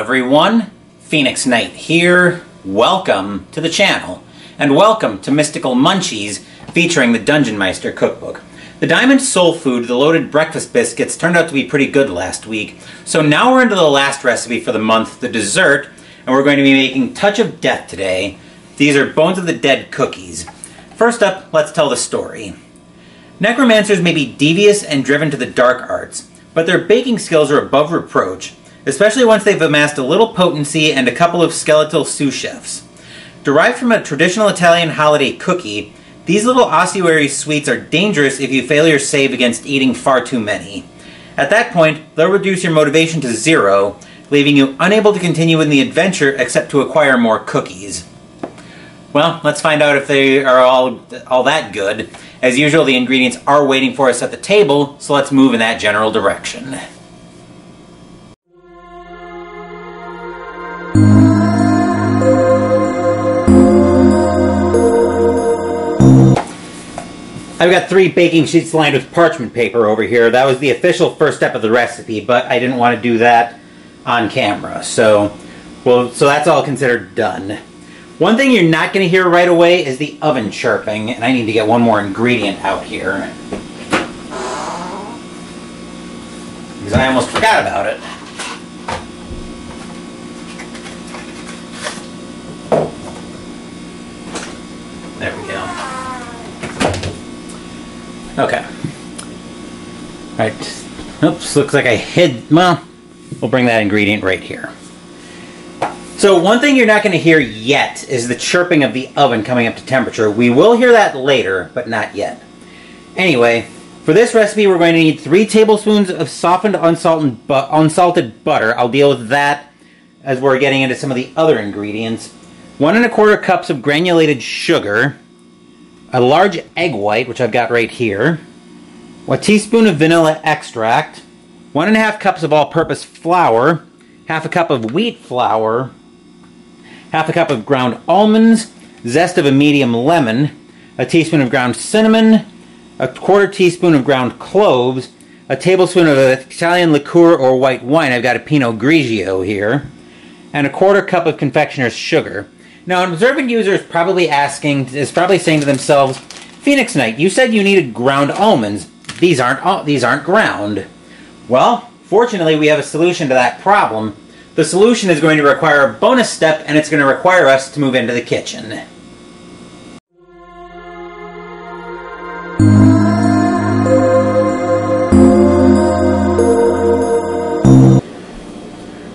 everyone, Phoenix Knight here. Welcome to the channel, and welcome to Mystical Munchies featuring the Dungeonmeister Cookbook. The Diamond Soul Food, the loaded breakfast biscuits, turned out to be pretty good last week, so now we're into the last recipe for the month, the dessert, and we're going to be making Touch of Death today. These are Bones of the Dead cookies. First up, let's tell the story. Necromancers may be devious and driven to the dark arts, but their baking skills are above reproach, especially once they've amassed a little potency and a couple of skeletal sous chefs. Derived from a traditional Italian holiday cookie, these little ossuary sweets are dangerous if you fail your save against eating far too many. At that point, they'll reduce your motivation to 0, leaving you unable to continue in the adventure except to acquire more cookies. Well, let's find out if they are all that good. As usual, the ingredients are waiting for us at the table, so let's move in that general direction. I've got 3 baking sheets lined with parchment paper over here. That was the official first step of the recipe, but I didn't want to do that on camera, so that's all considered done. One thing you're not going to hear right away is the oven chirping, and I need to get one more ingredient out here, because I almost forgot about it. There we go. Okay. Alright. Oops, looks like I hid... Well, we'll bring that ingredient right here. So one thing you're not going to hear yet is the chirping of the oven coming up to temperature. We will hear that later, but not yet. Anyway, for this recipe we're going to need 3 tablespoons of softened unsalted butter. I'll deal with that as we're getting into some of the other ingredients. 1 1/4 cups of granulated sugar. A large egg white, which I've got right here, 1 teaspoon of vanilla extract, 1 1/2 cups of all-purpose flour, 1/2 cup of wheat flour, 1/2 cup of ground almonds, zest of a medium lemon, a teaspoon of ground cinnamon, 1/4 teaspoon of ground cloves, a tablespoon of Italian liqueur or white wine, I've got a Pinot Grigio here, and 1/4 cup of confectioner's sugar. Now, an observant user is probably saying to themselves, Phoenix Knight, you said you needed ground almonds. These aren't ground. Well, fortunately, we have a solution to that problem. The solution is going to require a bonus step, and it's going to require us to move into the kitchen.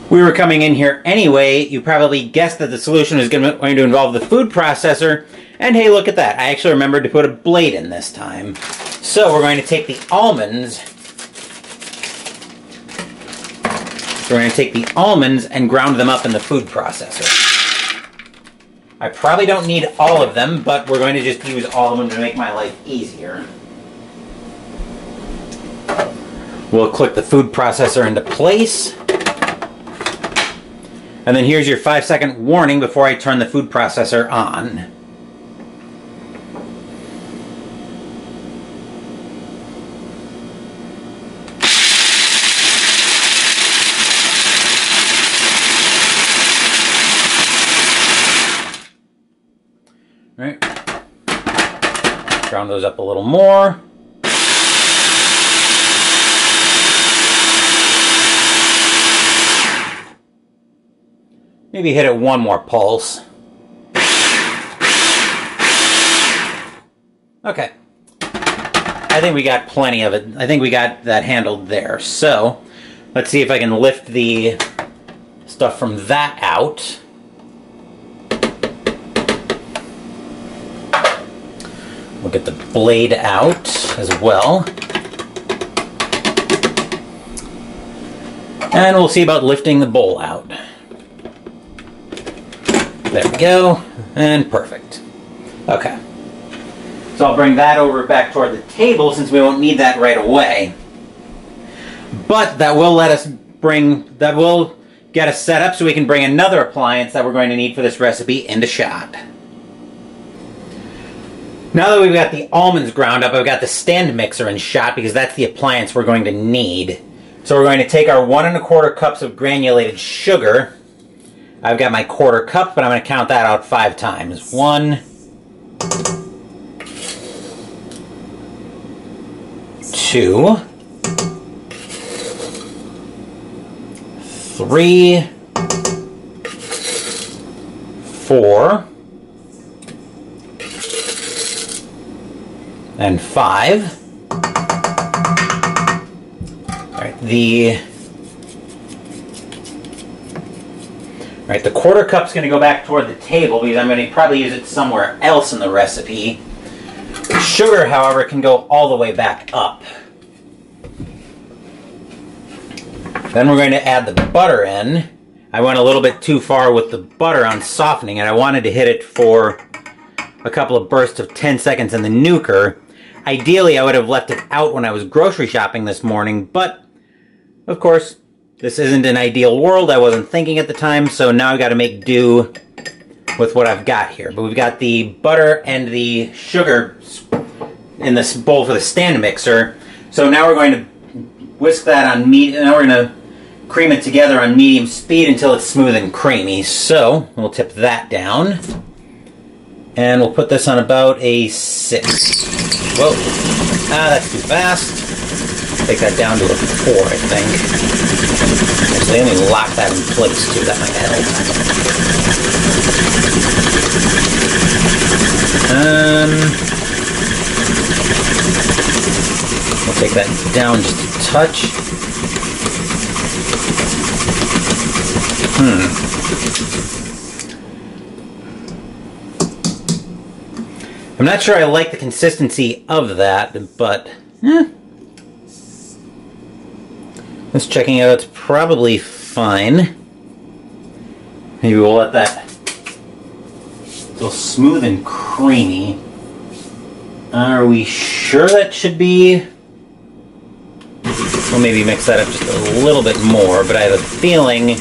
We were coming in here anyway. You probably guessed that the solution is going to involve the food processor. And hey, look at that. I actually remembered to put a blade in this time. So we're going to take the almonds. And ground them up in the food processor. I probably don't need all of them, but we're going to just use all of them to make my life easier. We'll click the food processor into place. And then here's your 5-second warning before I turn the food processor on. All right. Ground those up a little more. Maybe hit it one more pulse. Okay. I think we got plenty of it. I think we got that handled there. So, let's see if I can lift the stuff from that out. We'll get the blade out as well. And we'll see about lifting the bowl out. There we go, and perfect. Okay. So I'll bring that over back toward the table since we won't need that right away. But that will get us set up so we can bring another appliance that we're going to need for this recipe into shot. Now that we've got the almonds ground up, I've got the stand mixer in shot because that's the appliance we're going to need. So we're going to take our 1 1/4 cups of granulated sugar, I've got my 1/4 cup, but I'm going to count that out 5 times. 1, 2, 3, 4, and 5. All right, the 1/4 cup's going to go back toward the table because I'm going to probably use it somewhere else in the recipe. The sugar, however, can go all the way back up. Then we're going to add the butter in. I went a little bit too far with the butter on softening it. I wanted to hit it for a couple of bursts of 10 seconds in the nuker. Ideally, I would have left it out when I was grocery shopping this morning, but of course, this isn't an ideal world. I wasn't thinking at the time, so now I've got to make do with what I've got here. But we've got the butter and the sugar in this bowl for the stand mixer. So now we're going to whisk that on medium. Now we're going to cream it together on medium speed until it's smooth and creamy. So we'll tip that down. And we'll put this on about a 6. Whoa. That's too fast. Take that down to a 4, I think. Actually, let me lock that in place, too. That might help. We'll take that down just a touch. I'm not sure I like the consistency of that, but just checking out, it's probably fine. Maybe we'll let that feel smooth and creamy. Are we sure that should be? We'll maybe mix that up just a little bit more, but I have a feeling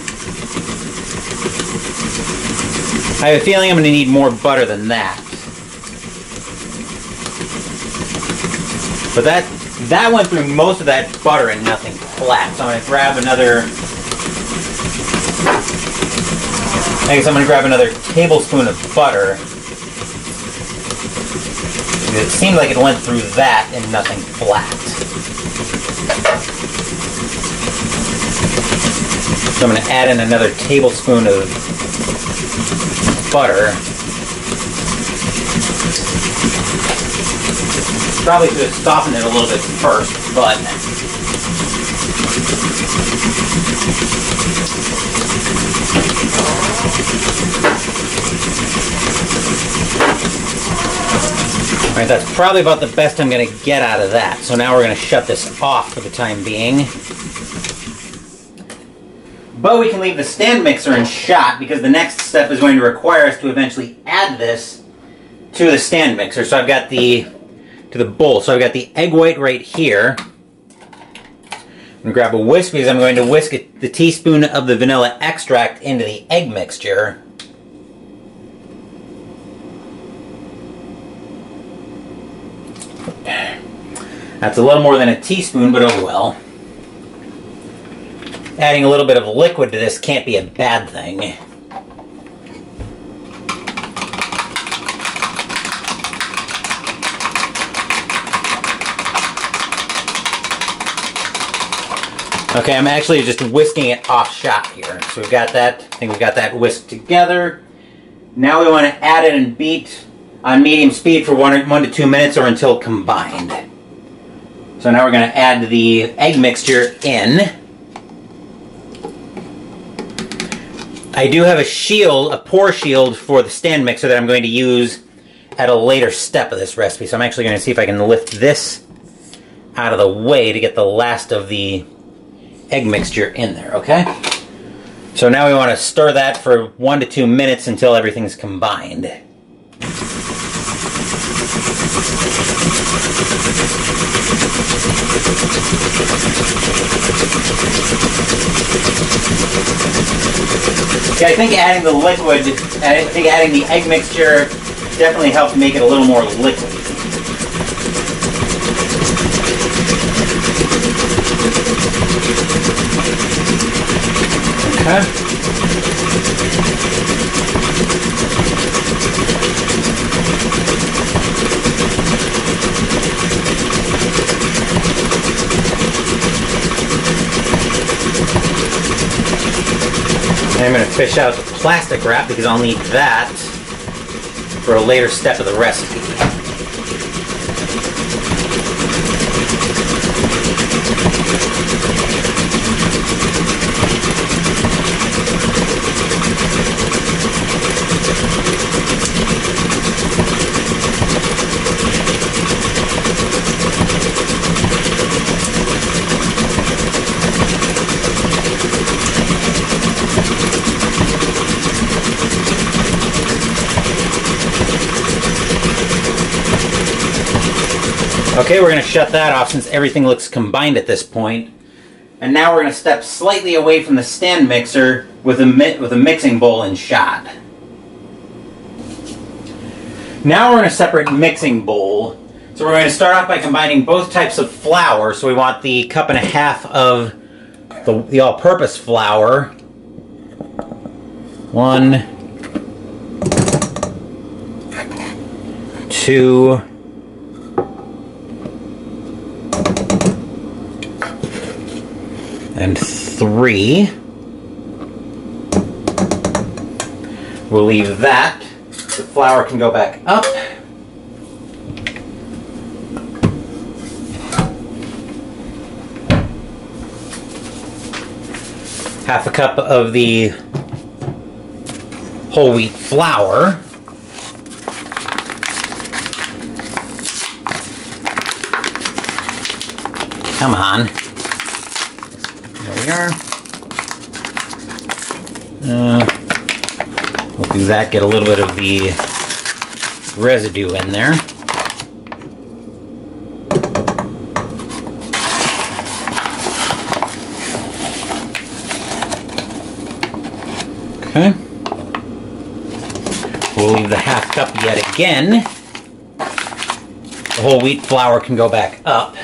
I'm going to need more butter than that. But that went through most of that butter and nothing flat. So I'm going to grab another, I guess I'm going to grab another tablespoon of butter. It seemed like it went through that and nothing flat. So I'm going to add in another tablespoon of butter. Probably should have softened it a little bit first, but alright, that's probably about the best I'm going to get out of that. So now we're going to shut this off for the time being. But we can leave the stand mixer in shot because the next step is going to require us to eventually add this to the stand mixer. So I've got the bowl. So I've got the egg white right here. I'm going to grab a whisk because I'm going to whisk the teaspoon of the vanilla extract into the egg mixture. That's a little more than a teaspoon, but oh well. Adding a little bit of liquid to this can't be a bad thing. Okay, I'm actually just whisking it off shot here. So we've got that, I think we've got that whisked together. Now we want to add it and beat on medium speed for 1 to 2 minutes or until combined. So now we're going to add the egg mixture in. I do have a shield, a pour shield for the stand mixer that I'm going to use at a later step of this recipe. So I'm actually going to see if I can lift this out of the way to get the last of the egg mixture in there, okay? So now we want to stir that for 1 to 2 minutes until everything's combined. Yeah, I think adding the liquid, I think adding the egg mixture definitely helped make it a little more liquid. Okay. And I'm going to fish out the plastic wrap because I'll need that for a later step of the recipe. Okay, we're going to shut that off since everything looks combined at this point. And now we're going to step slightly away from the stand mixer with a mixing bowl and shot. Now we're in a separate mixing bowl. So we're going to start off by combining both types of flour. So we want the 1.5 cups of the all-purpose flour. 1, 2, and 3. We'll leave that. The flour can go back up. Half a cup of the whole wheat flour. Come on. We'll do that, get a little bit of the residue in there. Okay. We'll leave the 1/2 cup yet again. The whole wheat flour can go back up.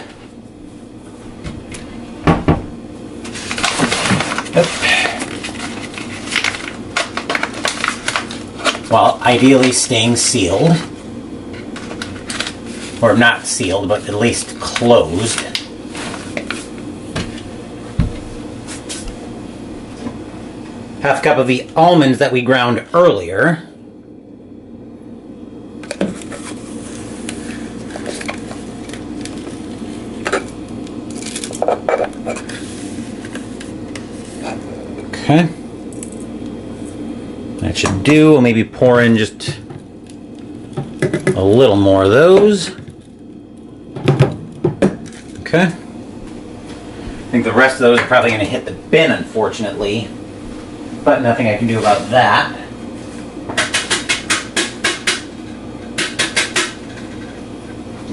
While ideally staying sealed. Or not sealed, but at least closed. Half cup of the almonds that we ground earlier. Okay. That should do. We'll maybe pour in just a little more of those. Okay. I think the rest of those are probably going to hit the bin, unfortunately. But nothing I can do about that.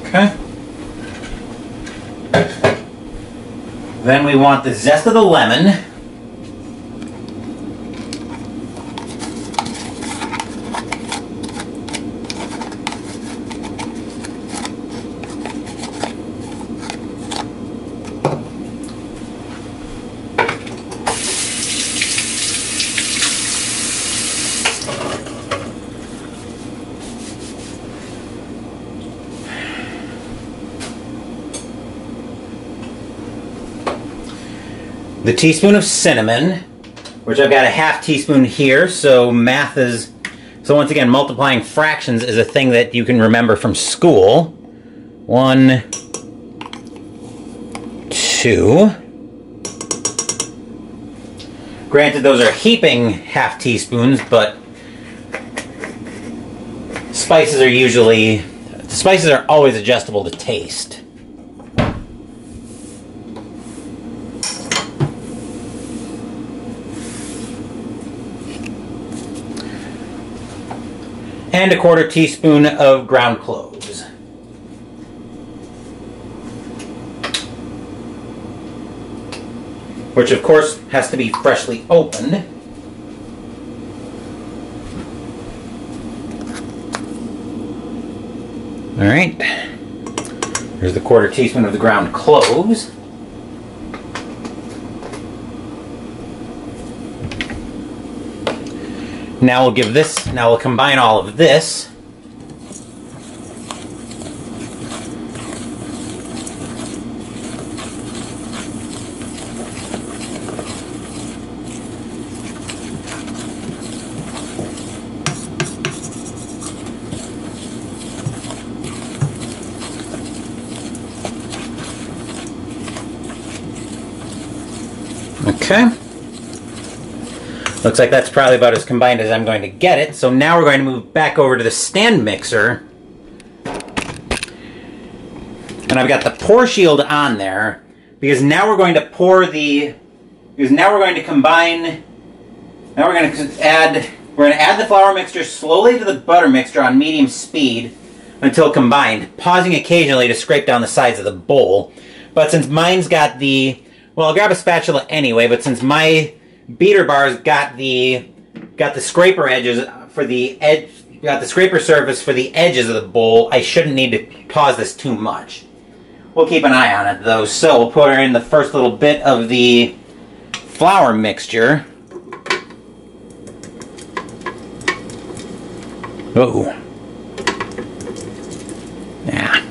Okay. Then we want the zest of the lemon. The teaspoon of cinnamon, which I've got a 1/2 teaspoon here, so math is... So once again, multiplying fractions is a thing that you can remember from school. 1, 2. Granted, those are heaping 1/2 teaspoons, but spices are always adjustable to taste. And a 1/4 teaspoon of ground cloves. Which of course has to be freshly opened. Alright. Here's the 1/4 teaspoon of the ground cloves. Now we'll combine all of this. Okay. Looks like that's probably about as combined as I'm going to get it. So now we're going to move back over to the stand mixer. And I've got the pour shield on there because now we're going to pour the, because now we're going to combine, now we're going to add the flour mixture slowly to the butter mixture on medium speed until combined, pausing occasionally to scrape down the sides of the bowl. But since mine's got the, well, I'll grab a spatula anyway, but since my beater bar's got the scraper edges for the edge, got the scraper surface for the edges of the bowl, I shouldn't need to pause this too much. We'll keep an eye on it though. So we'll put in the first little bit of the flour mixture. Oh. Yeah.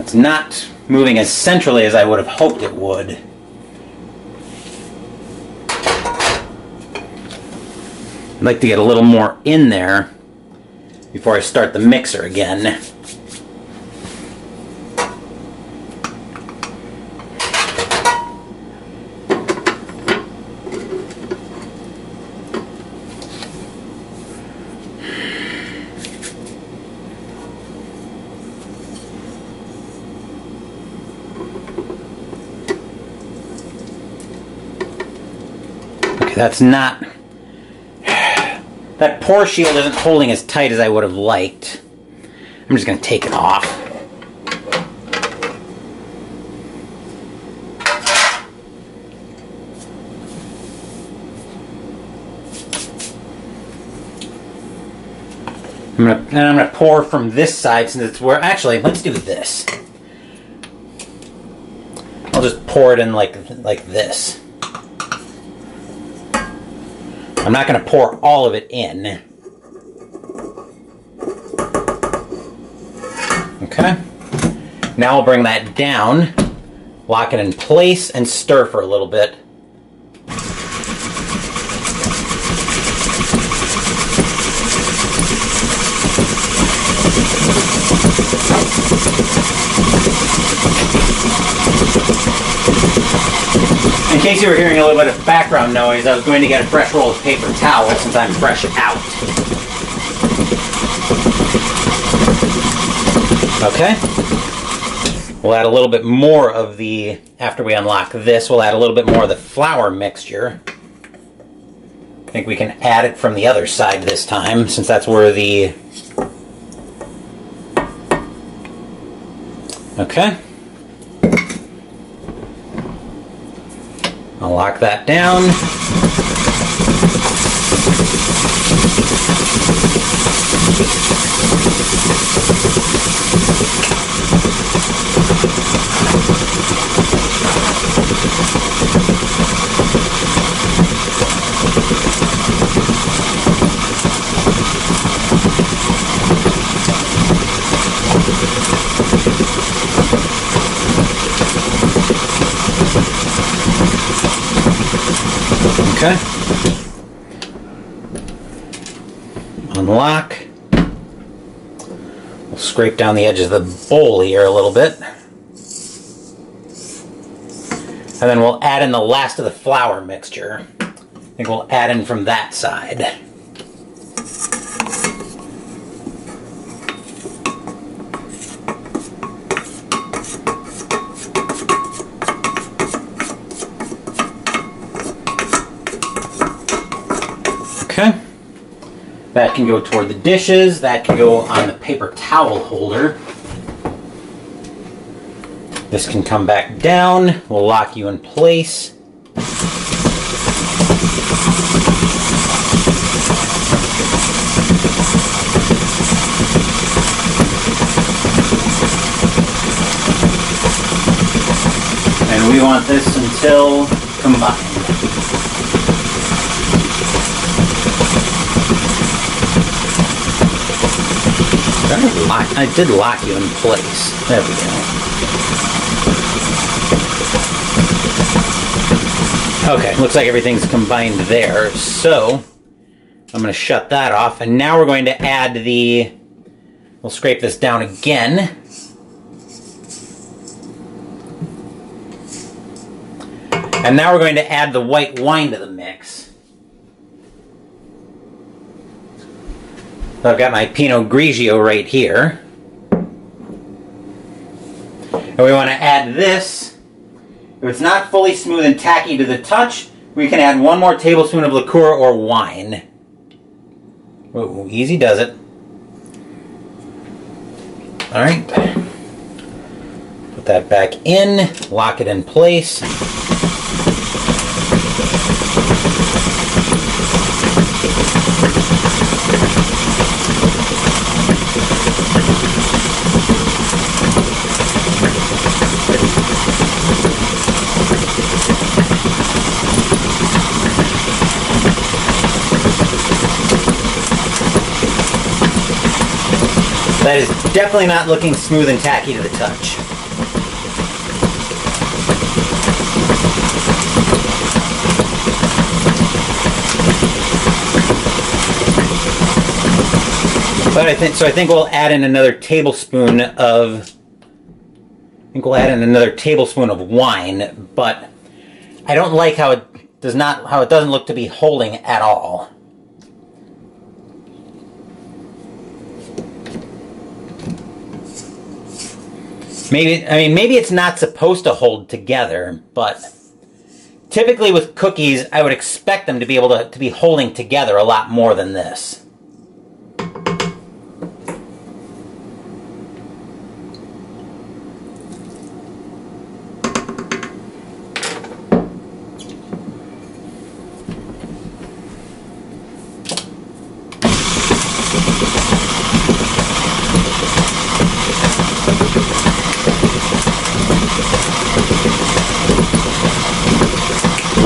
It's not moving as centrally as I would have hoped it would. I'd like to get a little more in there before I start the mixer again. Okay, that's not... That pour shield isn't holding as tight as I would have liked. I'm just going to take it off. I'm going to pour from this side since it's where... Actually, let's do this. I'll just pour it in like this. I'm not going to pour all of it in. Okay. Now I'll bring that down, lock it in place, and stir for a little bit. In case you were hearing a little bit of background noise, I was going to get a fresh roll of paper towel since I'm fresh out. Okay. We'll add a little bit more of the, after we unlock this, we'll add a little bit more of the flour mixture. I think we can add it from the other side this time, since that's where the... Okay. I'll lock that down. Okay. Unlock. We'll scrape down the edge of the bowl here a little bit. And then we'll add in the last of the flour mixture. I think we'll add in from that side. Okay. That can go toward the dishes. That can go on the paper towel holder. This can come back down. We'll lock you in place. And we want this until combined. I did lock you in place. There we go. Okay, looks like everything's combined there. So I'm going to shut that off, and now we're going to add the... We'll scrape this down again. And now we're going to add the white wine to the mix. So I've got my Pinot Grigio right here. And we want to add this. If it's not fully smooth and tacky to the touch, we can add 1 more tablespoon of liqueur or wine. Ooh, easy does it. Alright. Put that back in, lock it in place. That is definitely not looking smooth and tacky to the touch. But I think we'll add in another tablespoon of wine, but I don't like how it doesn't look to be holding at all. Maybe it's not supposed to hold together, but typically with cookies, I would expect them to be able to be holding together a lot more than this.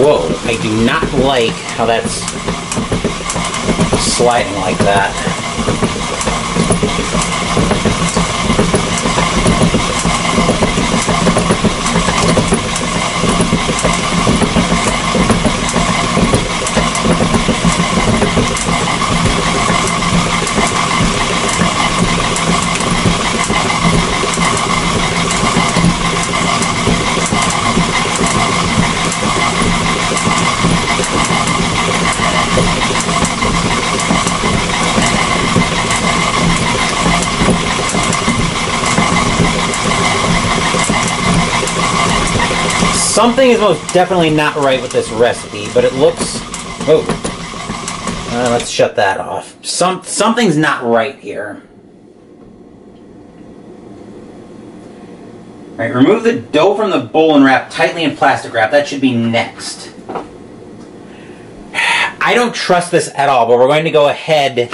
Whoa, I do not like how that's sliding like that. Something is most definitely not right with this recipe, but it looks... Oh. Let's shut that off. Something's not right here. Alright, remove the dough from the bowl and wrap tightly in plastic wrap. That should be next. I don't trust this at all, but we're going to go ahead...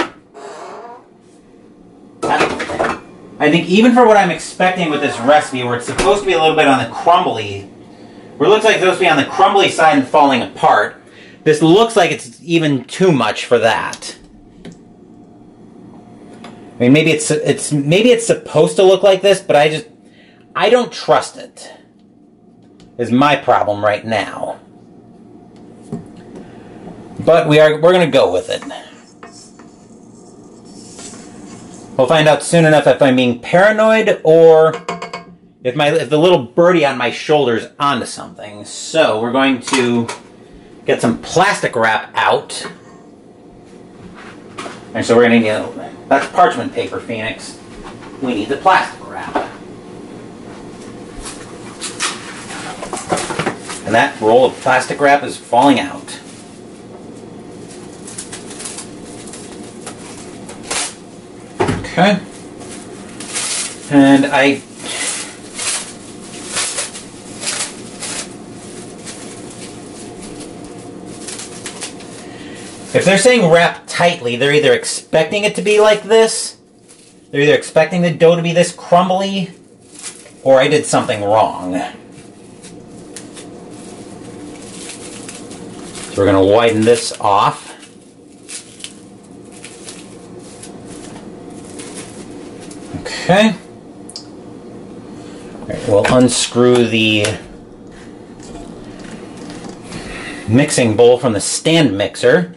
I think even for what I'm expecting with this recipe, where it's supposed to be a little bit on the crumbly... Where it looks like it's supposed to be on the crumbly side and falling apart. This looks like it's even too much for that. I mean, maybe it's supposed to look like this, but I don't trust it. Is my problem right now. But we're going to go with it. We'll find out soon enough if I'm being paranoid or if the little birdie on my shoulder is onto something. So we're going to get some plastic wrap out. And so we're going to need, that's parchment paper, Phoenix. We need the plastic wrap. And that roll of plastic wrap is falling out. Okay. And if they're saying wrap tightly, they're either expecting it to be like this, they're either expecting the dough to be this crumbly, or I did something wrong. So we're going to widen this off. Okay. All right, we'll unscrew the mixing bowl from the stand mixer.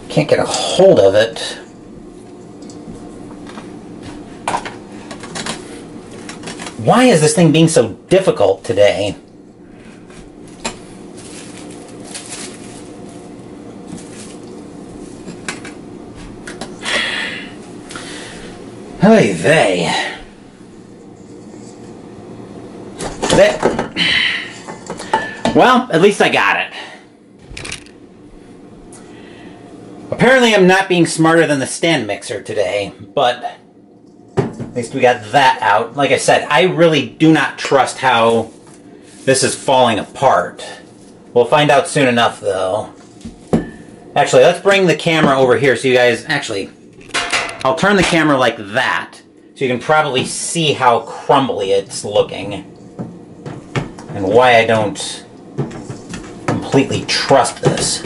Can't get a hold of it. Why is this thing being so difficult today? Oy vey. Well, at least I got it. Apparently I'm not being smarter than the stand mixer today, but at least we got that out. Like I said, I really do not trust how this is falling apart. We'll find out soon enough, though. Actually, let's bring the camera over here so you guys... Actually, I'll turn the camera like that so you can probably see how crumbly it's looking and why I don't completely trust this.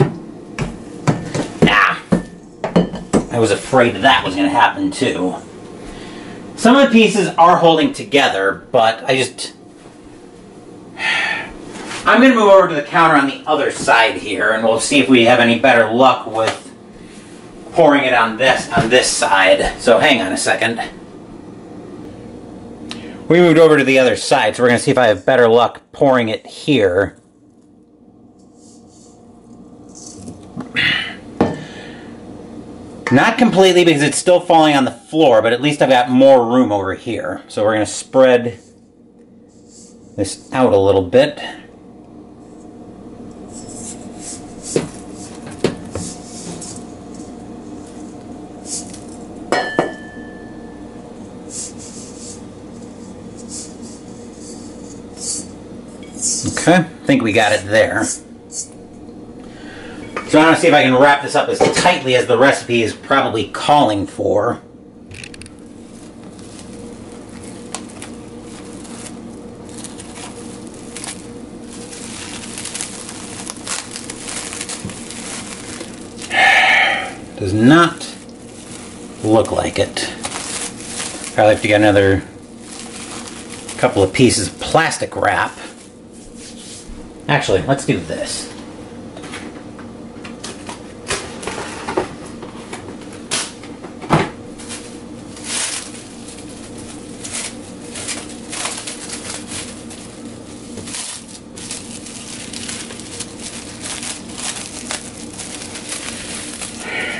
I was afraid that was going to happen too. Some of the pieces are holding together, but I'm going to move over to the counter on the other side here, and we'll see if we have any better luck with pouring it on this side. So hang on a second. We moved over to the other side, so we're going to see if I have better luck pouring it here. Not completely because it's still falling on the floor, but at least I've got more room over here. So we're going to spread this out a little bit. Okay, I think we got it there. So I want to see if I can wrap this up as tightly as the recipe is probably calling for. Does not look like it. Probably have to get another couple of pieces of plastic wrap. Actually, let's do this.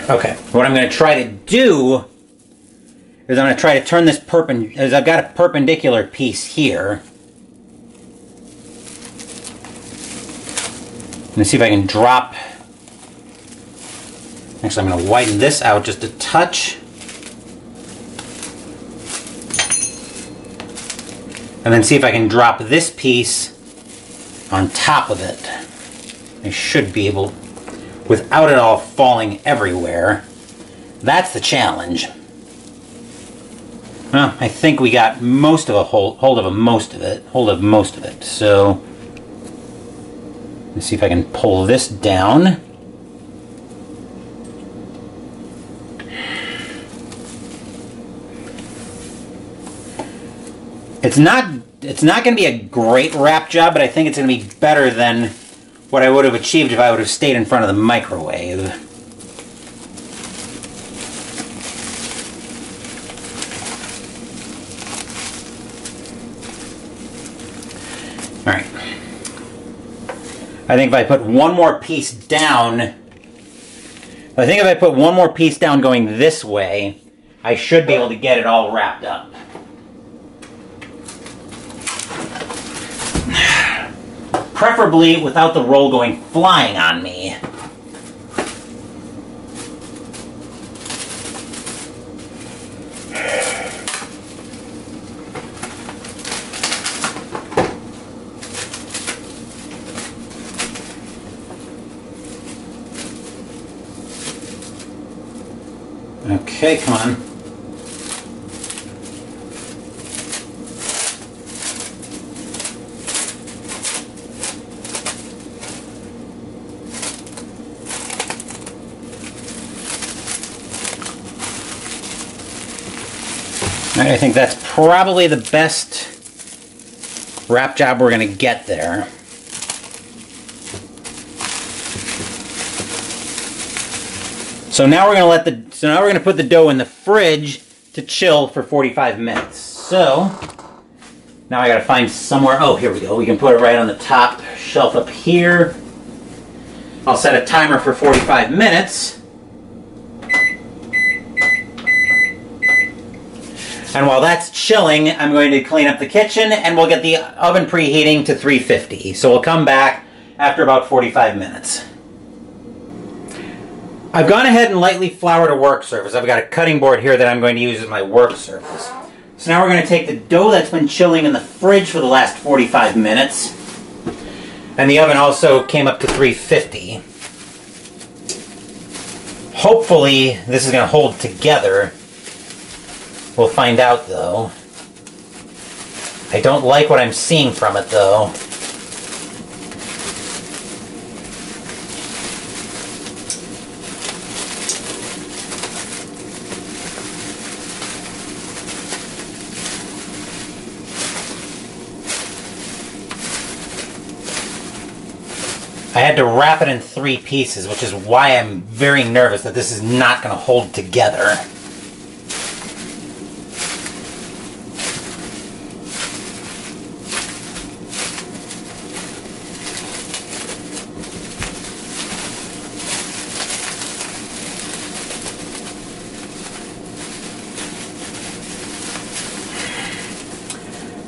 Okay, what I'm going to try to do is I'm going to try to turn this as I've got a perpendicular piece here. I'm going to see if I can drop... Actually, I'm going to widen this out just a touch. And then see if I can drop this piece on top of it. I should be able... without it all falling everywhere. That's the challenge. Well, I think we got most of a hold of most of it. So let's see if I can pull this down. It's not going to be a great wrap job, but I think it's going to be better than what I would have achieved if I would have stayed in front of the microwave. Alright. I think if I put one more piece down, going this way, I should be able to get it all wrapped up. Preferably without the roll going flying on me. Okay, come on. I think that's probably the best wrap job we're going to get there. So now we're going to put the dough in the fridge to chill for 45 minutes. So now I got to find somewhere. Oh, here we go. We can put it right on the top shelf up here. I'll set a timer for 45 minutes. And while that's chilling, I'm going to clean up the kitchen and we'll get the oven preheating to 350. So we'll come back after about 45 minutes. I've gone ahead and lightly floured a work surface. I've got a cutting board here that I'm going to use as my work surface. So now we're going to take the dough that's been chilling in the fridge for the last 45 minutes. And the oven also came up to 350. Hopefully this is going to hold together. We'll find out though. I don't like what I'm seeing from it though. I had to wrap it in 3 pieces, which is why I'm very nervous that this is not going to hold together.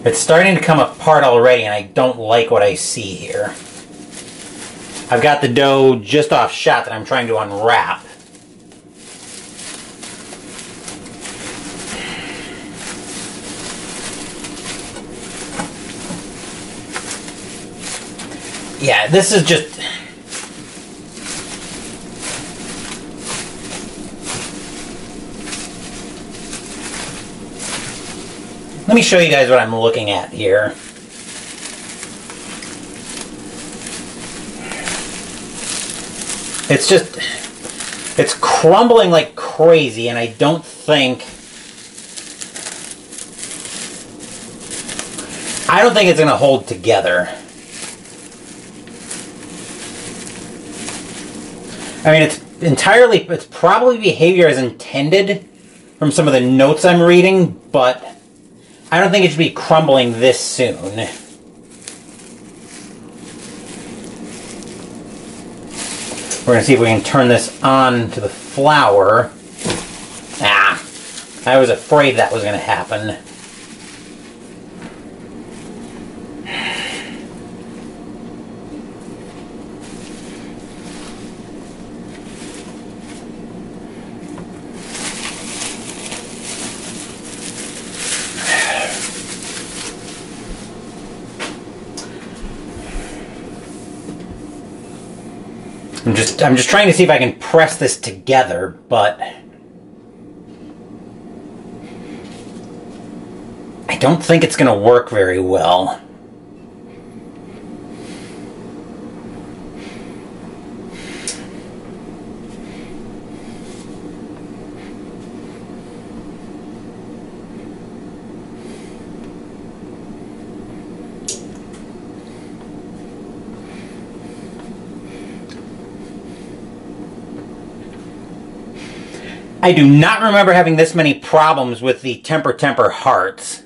It's starting to come apart already, and I don't like what I see here. I've got the dough just off shot that I'm trying to unwrap. Yeah, this is just... Let me show you guys what I'm looking at here. It's just, it's crumbling like crazy, and I don't think it's going to hold together. I mean, it's probably behavior as intended from some of the notes I'm reading, but I don't think it should be crumbling this soon. We're going to see if we can turn this on to the flour. Ah, I was afraid that was going to happen. I'm just trying to see if I can press this together, but I don't think it's going to work very well. I do not remember having this many problems with the temper hearts.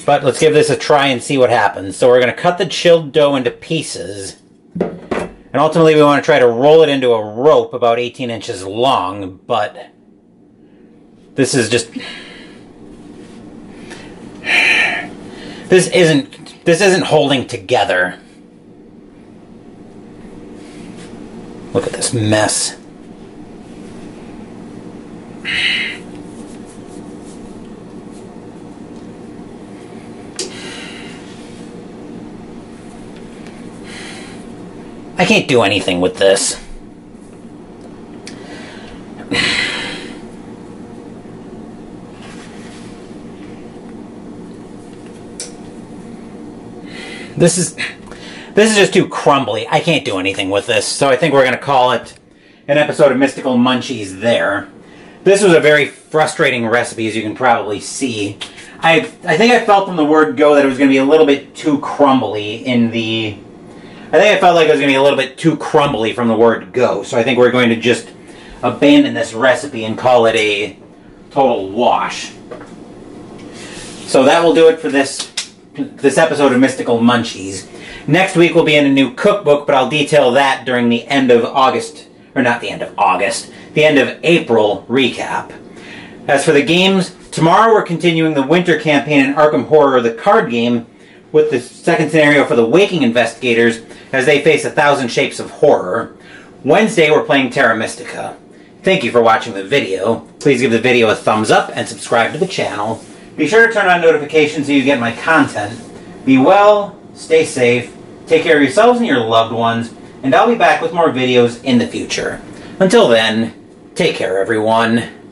But let's give this a try and see what happens. So we're going to cut the chilled dough into pieces. And ultimately we want to try to roll it into a rope about 18 inches long, but this is just... This isn't holding together. Look at this mess. I can't do anything with this. This is just too crumbly. I can't do anything with this, so I think we're going to call it an episode of Mystical Munchies there. This was a very frustrating recipe, as you can probably see. I think I felt from the word go that it was going to be a little bit too crumbly in the... I think I felt like it was going to be a little bit too crumbly from the word go. So I think we're going to just abandon this recipe and call it a total wash. So that will do it for this episode of Mystical Munchies. Next week we'll be in a new cookbook, but I'll detail that during the end of August, or not the end of August, the end of April recap. As for the games, tomorrow we're continuing the winter campaign in Arkham Horror, the card game, with the second scenario for the Waking Investigators as they face 1,000 Shapes of Horror. Wednesday we're playing Terra Mystica. Thank you for watching the video. Please give the video a thumbs up and subscribe to the channel. Be sure to turn on notifications so you get my content. Be well, stay safe, take care of yourselves and your loved ones, and I'll be back with more videos in the future. Until then, take care everyone.